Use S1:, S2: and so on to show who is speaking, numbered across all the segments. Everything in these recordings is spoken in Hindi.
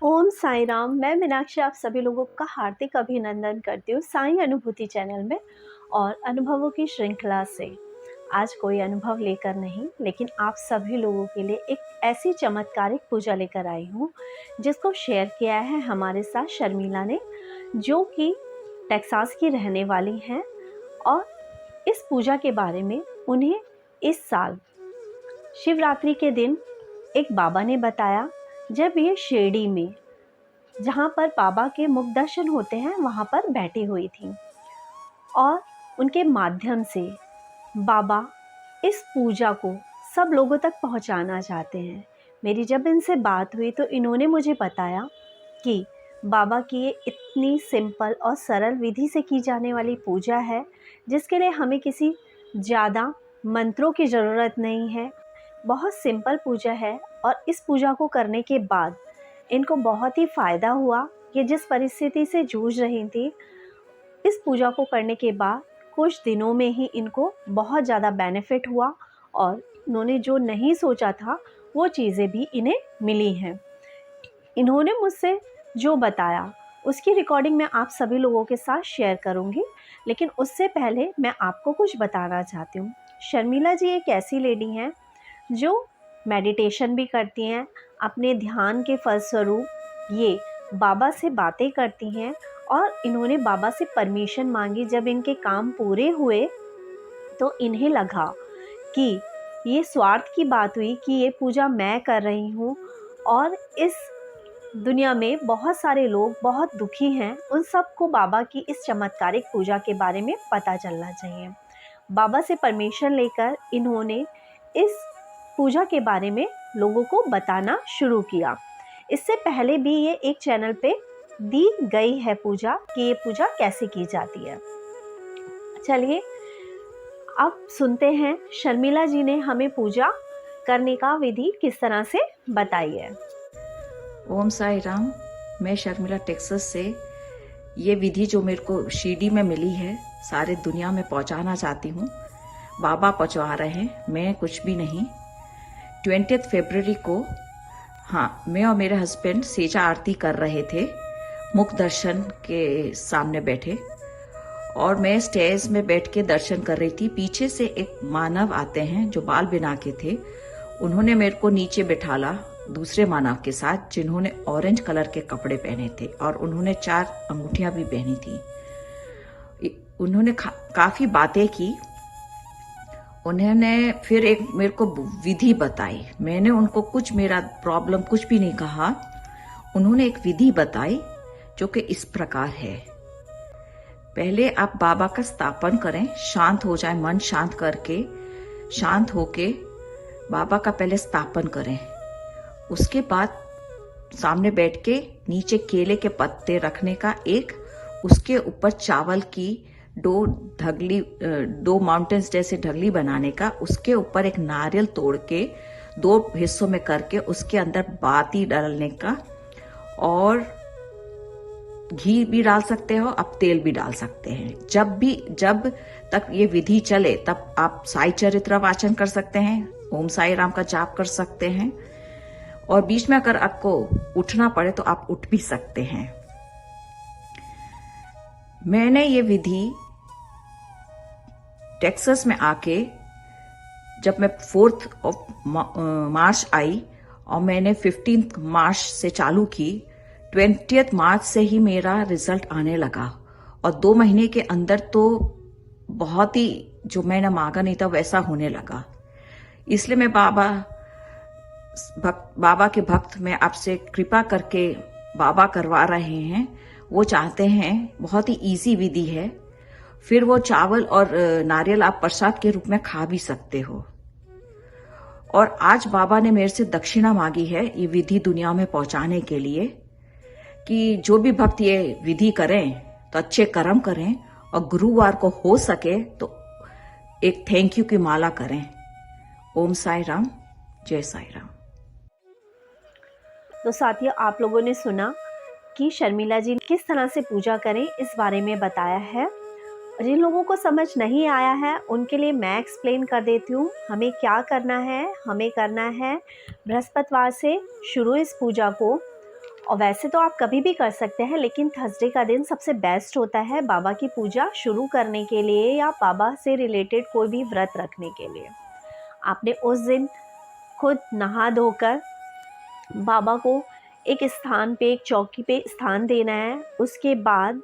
S1: ओम साई राम। मैं मीनाक्षी आप सभी लोगों का हार्दिक अभिनंदन करती हूँ साई अनुभूति चैनल में और अनुभवों की श्रृंखला से। आज कोई अनुभव लेकर नहीं, लेकिन आप सभी लोगों के लिए एक ऐसी चमत्कारिक पूजा लेकर आई हूँ जिसको शेयर किया है हमारे साथ शर्मिला ने, जो कि टेक्सास की रहने वाली हैं। और इस पूजा के बारे में उन्हें इस साल शिवरात्रि के दिन एक बाबा ने बताया, जब ये शिरडी में जहाँ पर बाबा के मुख दर्शन होते हैं वहाँ पर बैठी हुई थी और उनके माध्यम से बाबा इस पूजा को सब लोगों तक पहुँचाना चाहते हैं। मेरी जब इनसे बात हुई तो इन्होंने मुझे बताया कि बाबा की ये इतनी सिंपल और सरल विधि से की जाने वाली पूजा है जिसके लिए हमें किसी ज़्यादा मंत्रों की ज़रूरत नहीं है। बहुत सिंपल पूजा है और इस पूजा को करने के बाद इनको बहुत ही फ़ायदा हुआ। ये जिस परिस्थिति से जूझ रही थी, इस पूजा को करने के बाद कुछ दिनों में ही इनको बहुत ज़्यादा बेनिफिट हुआ और इन्होंने जो नहीं सोचा था वो चीज़ें भी इन्हें मिली हैं। इन्होंने मुझसे जो बताया उसकी रिकॉर्डिंग मैं आप सभी लोगों के साथ शेयर करूंगी, लेकिन उससे पहले मैं आपको कुछ बताना चाहती हूँ। शर्मिला जी एक ऐसी लेडी हैं जो मेडिटेशन भी करती हैं। अपने ध्यान के फलस्वरूप ये बाबा से बातें करती हैं और इन्होंने बाबा से परमिशन मांगी। जब इनके काम पूरे हुए तो इन्हें लगा कि ये स्वार्थ की बात हुई कि ये पूजा मैं कर रही हूँ और इस दुनिया में बहुत सारे लोग बहुत दुखी हैं, उन सबको बाबा की इस चमत्कारिक पूजा के बारे में पता चलना चाहिए। बाबा से परमिशन लेकर इन्होंने इस पूजा के बारे में लोगों को बताना शुरू किया। इससे पहले भी ये एक चैनल पे दी गई है पूजा कि ये पूजा कैसे की जाती है। चलिए अब सुनते हैं शर्मिला जी ने हमें पूजा करने का विधि किस तरह से बताई है।
S2: ओम साई राम। मैं शर्मिला टेक्सास से ये विधि जो मेरे को शिरडी में मिली है सारे दुनिया में पहुंचाना चाहती हूँ। बाबा पहुंचा रहे हैं, मैं कुछ भी नहीं। 20 फरवरी को मैं और मेरे हस्बैंड सेजा आरती कर रहे थे, मुख दर्शन के सामने बैठे, और मैं स्टेज में बैठ के दर्शन कर रही थी। पीछे से एक मानव आते हैं जो बाल बिना के थे। उन्होंने मेरे को नीचे बिठाला दूसरे मानव के साथ जिन्होंने ऑरेंज कलर के कपड़े पहने थे और उन्होंने 4 अंगूठियां भी पहनी थी। उन्होंने काफी बातें की। उन्होंने फिर एक मेरे को विधि बताई। मैंने उनको कुछ मेरा प्रॉब्लम कुछ भी नहीं कहा। उन्होंने एक विधि बताई जो कि इस प्रकार है। पहले आप बाबा का स्थापन करें, शांत हो जाए, मन शांत करके शांत होके बाबा का पहले स्थापन करें। उसके बाद सामने बैठ के नीचे केले के पत्ते रखने का एक, उसके ऊपर चावल की दो माउंटेन्स जैसे ढगली बनाने का, उसके ऊपर एक नारियल तोड़ के 2 हिस्सों में करके उसके अंदर बाती डालने का, और घी भी डाल सकते हो, आप तेल भी डाल सकते हैं। जब तक ये विधि चले तब आप साई चरित्र वाचन कर सकते हैं, ओम साई राम का जाप कर सकते हैं, और बीच में अगर आपको उठना पड़े तो आप उठ भी सकते हैं। मैंने ये विधि टेक्सास में आके, जब मैं 4 मार्च आई और मैंने 15 मार्च से चालू की, 20 मार्च से ही मेरा रिजल्ट आने लगा। और 2 महीने के अंदर तो बहुत ही जो मैंने मांगा नहीं था वैसा होने लगा। इसलिए मैं बाबा के भक्त में आपसे कृपा करके बाबा करवा रहे हैं। वो चाहते हैं, बहुत ही इजी विधि है। फिर वो चावल और नारियल आप प्रसाद के रूप में खा भी सकते हो। और आज बाबा ने मेरे से दक्षिणा मांगी है ये विधि दुनिया में पहुंचाने के लिए, कि जो भी भक्त ये विधि करें तो अच्छे कर्म करें, और गुरुवार को हो सके तो एक थैंक यू की माला करें। ओम साई राम, जय साई राम।
S1: तो साथियों, आप लोगों ने सुना कि शर्मिला जी किस तरह से पूजा करें इस बारे में बताया है। जिन लोगों को समझ नहीं आया है उनके लिए मैं एक्सप्लेन कर देती हूँ हमें क्या करना है। हमें करना है बृहस्पतिवार से शुरू इस पूजा को, और वैसे तो आप कभी भी कर सकते हैं, लेकिन थर्सडे का दिन सबसे बेस्ट होता है बाबा की पूजा शुरू करने के लिए या बाबा से रिलेटेड कोई भी व्रत रखने के लिए। आपने उस दिन खुद नहा धोकर बाबा को एक स्थान पे, एक चौकी पे स्थान देना है। उसके बाद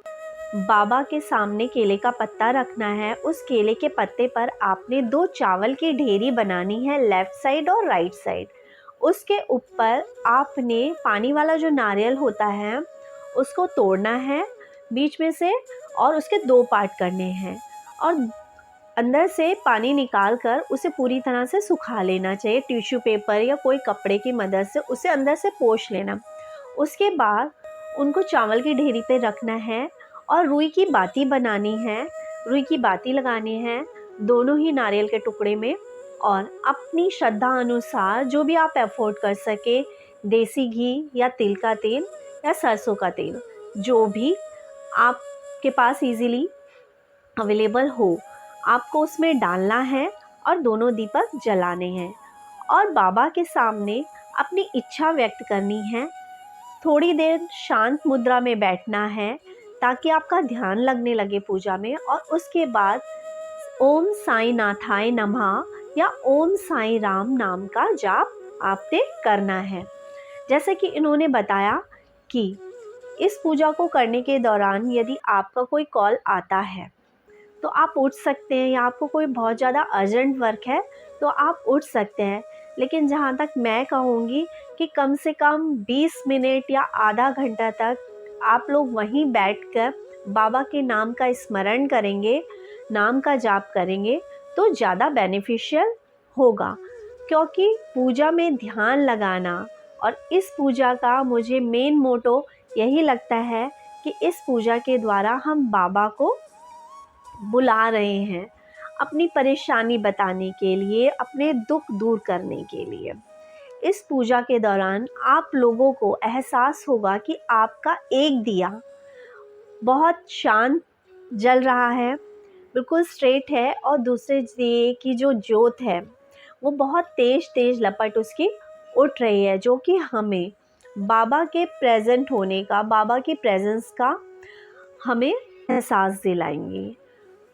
S1: बाबा के सामने केले का पत्ता रखना है। उस केले के पत्ते पर आपने 2 चावल की ढेरी बनानी है, लेफ़्ट साइड और राइट साइड। उसके ऊपर आपने पानी वाला जो नारियल होता है उसको तोड़ना है बीच में से और उसके 2 पार्ट करने हैं और अंदर से पानी निकाल कर उसे पूरी तरह से सुखा लेना चाहिए। टिश्यू पेपर या कोई कपड़े की मदद से उसे अंदर से पोंछ लेना। उसके बाद उनको चावल की ढेरी पे रखना है और रुई की बाती बनानी है, रुई की बाती लगानी है दोनों ही नारियल के टुकड़े में। और अपनी श्रद्धा अनुसार जो भी आप अफोर्ड कर सके, देसी घी या तिल का तेल या सरसों का तेल, जो भी आपके पास इजीली अवेलेबल हो, आपको उसमें डालना है और दोनों दीपक जलाने हैं और बाबा के सामने अपनी इच्छा व्यक्त करनी है। थोड़ी देर शांत मुद्रा में बैठना है ताकि आपका ध्यान लगने लगे पूजा में और उसके बाद ओम साई नाथाय नमः या ओम साई राम नाम का जाप आपने करना है। जैसे कि इन्होंने बताया कि इस पूजा को करने के दौरान यदि आपका कोई कॉल आता है तो आप उठ सकते हैं या आपको कोई बहुत ज़्यादा अर्जेंट वर्क है तो आप उठ सकते हैं। लेकिन जहाँ तक मैं कहूँगी कि कम से कम 20 मिनट या आधा घंटा तक आप लोग वहीं बैठकर बाबा के नाम का स्मरण करेंगे, नाम का जाप करेंगे तो ज़्यादा बेनिफिशियल होगा। क्योंकि पूजा में ध्यान लगाना और इस पूजा का मुझे मेन मोटो यही लगता है कि इस पूजा के द्वारा हम बाबा को बुला रहे हैं अपनी परेशानी बताने के लिए, अपने दुख दूर करने के लिए। इस पूजा के दौरान आप लोगों को एहसास होगा कि आपका एक दिया बहुत शांत जल रहा है, बिल्कुल स्ट्रेट है और दूसरे दिए की जो ज्योत है वो बहुत तेज तेज लपट उसकी उठ रही है, जो कि हमें बाबा के प्रेजेंट होने का, बाबा की प्रेजेंस का हमें एहसास दिलाएंगे।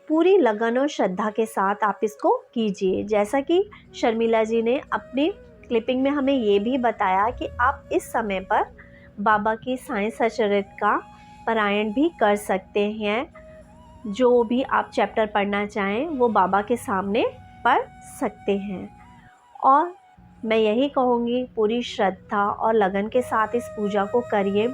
S1: पूरी लगन और श्रद्धा के साथ आप इसको कीजिए। जैसा कि शर्मिला जी ने अपने क्लिपिंग में हमें ये भी बताया कि आप इस समय पर बाबा की साईं सचरित का पारायण भी कर सकते हैं। जो भी आप चैप्टर पढ़ना चाहें वो बाबा के सामने पढ़ सकते हैं। और मैं यही कहूँगी, पूरी श्रद्धा और लगन के साथ इस पूजा को करिए।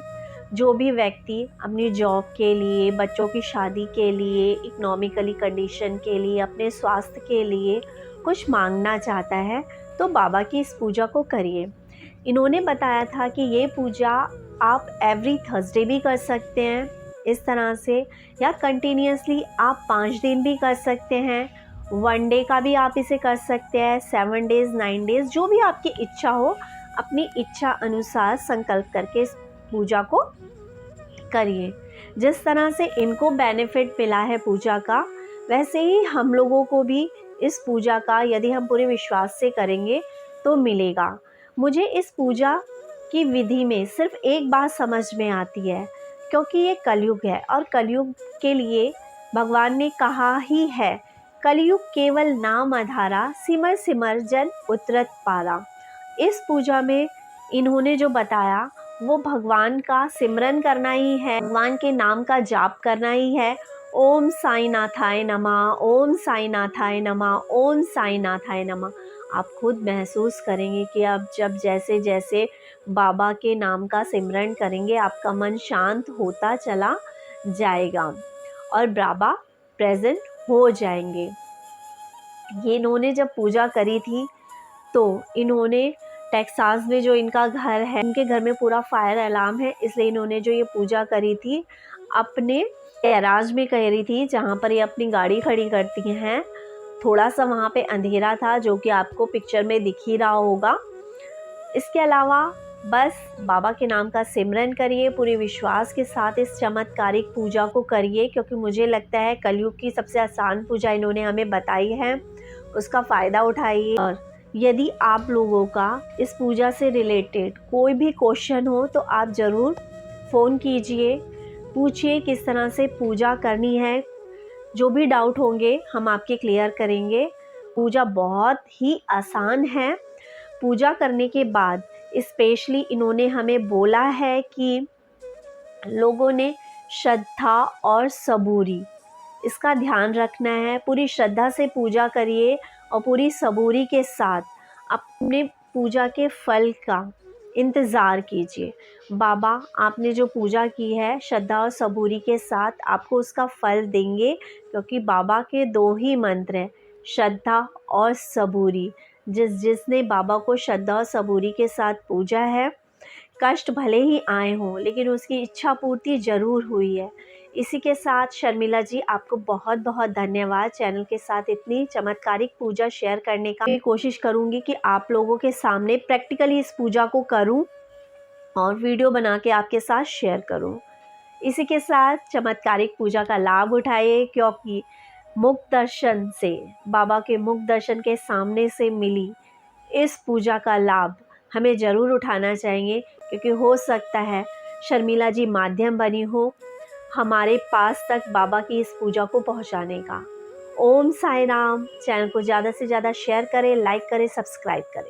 S1: जो भी व्यक्ति अपनी जॉब के लिए, बच्चों की शादी के लिए, इकोनॉमिकली कंडीशन के लिए, अपने स्वास्थ्य के लिए कुछ मांगना चाहता है तो बाबा की इस पूजा को करिए। इन्होंने बताया था कि ये पूजा आप एवरी थर्सडे भी कर सकते हैं इस तरह से, या कंटिन्यूसली आप 5 दिन भी कर सकते हैं, 1 डे का भी आप इसे कर सकते हैं, 7 डेज़, 9 डेज़, जो भी आपकी इच्छा हो, अपनी इच्छा अनुसार संकल्प करके इस पूजा को करिए। जिस तरह से इनको बेनिफिट मिला है पूजा का, वैसे ही हम लोगों को भी इस पूजा का यदि हम पूरे विश्वास से करेंगे तो मिलेगा। मुझे इस पूजा की विधि में सिर्फ एक बात समझ में आती है, क्योंकि ये कलयुग है और कलयुग के लिए भगवान ने कहा ही है, कलयुग केवल नाम आधारा, सिमर सिमर जन उतरत पारा। इस पूजा में इन्होंने जो बताया वो भगवान का सिमरन करना ही है, भगवान के नाम का जाप करना ही है। ओम साई नाथाय नमः, ओम साई नाथाय नमः, ओम साई नाथाय नमः। आप खुद महसूस करेंगे कि आप जब जैसे जैसे बाबा के नाम का सिमरन करेंगे आपका मन शांत होता चला जाएगा और बाबा प्रेजेंट हो जाएंगे। ये इन्होंने जब पूजा करी थी तो इन्होंने टेक्सास में जो इनका घर है, इनके घर में पूरा फायर अलार्म है, इसलिए इन्होंने जो ये पूजा करी थी अपने गैराज में करी थी, जहाँ पर ये अपनी गाड़ी खड़ी करती हैं। थोड़ा सा वहाँ पे अंधेरा था, जो कि आपको पिक्चर में दिख ही रहा होगा। इसके अलावा बस बाबा के नाम का सिमरन करिए, पूरे विश्वास के साथ इस चमत्कारिक पूजा को करिए, क्योंकि मुझे लगता है कलयुग की सबसे आसान पूजा इन्होंने हमें बताई है, उसका फ़ायदा उठाइए और यदि आप लोगों का इस पूजा से रिलेटेड कोई भी क्वेश्चन हो तो आप ज़रूर फ़ोन कीजिए, पूछिए किस तरह से पूजा करनी है। जो भी डाउट होंगे हम आपके क्लियर करेंगे। पूजा बहुत ही आसान है। पूजा करने के बाद स्पेशली इन्होंने हमें बोला है कि लोगों ने श्रद्धा और सबूरी इसका ध्यान रखना है। पूरी श्रद्धा से पूजा करिए और पूरी सबूरी के साथ अपने पूजा के फल का इंतज़ार कीजिए। बाबा आपने जो पूजा की है श्रद्धा और सबूरी के साथ आपको उसका फल देंगे, क्योंकि बाबा के 2 ही मंत्र हैं, श्रद्धा और सबूरी। जिसने बाबा को श्रद्धा और सबूरी के साथ पूजा है, कष्ट भले ही आए हों लेकिन उसकी इच्छा पूर्ति ज़रूर हुई है। इसी के साथ शर्मिला जी आपको बहुत बहुत धन्यवाद। चैनल के साथ इतनी चमत्कारिक पूजा शेयर करने का मैं कोशिश करूँगी कि आप लोगों के सामने प्रैक्टिकली इस पूजा को करूँ और वीडियो बना के आपके साथ शेयर करूँ। इसी के साथ चमत्कारिक पूजा का लाभ उठाइए, क्योंकि मुख दर्शन से, बाबा के मुख दर्शन के सामने से मिली इस पूजा का लाभ हमें ज़रूर उठाना चाहिए, क्योंकि हो सकता है शर्मिला जी माध्यम बनी हो हमारे पास तक बाबा की इस पूजा को पहुंचाने का। ओम साई राम। चैनल को ज़्यादा से ज़्यादा शेयर करें, लाइक करें, सब्सक्राइब करें।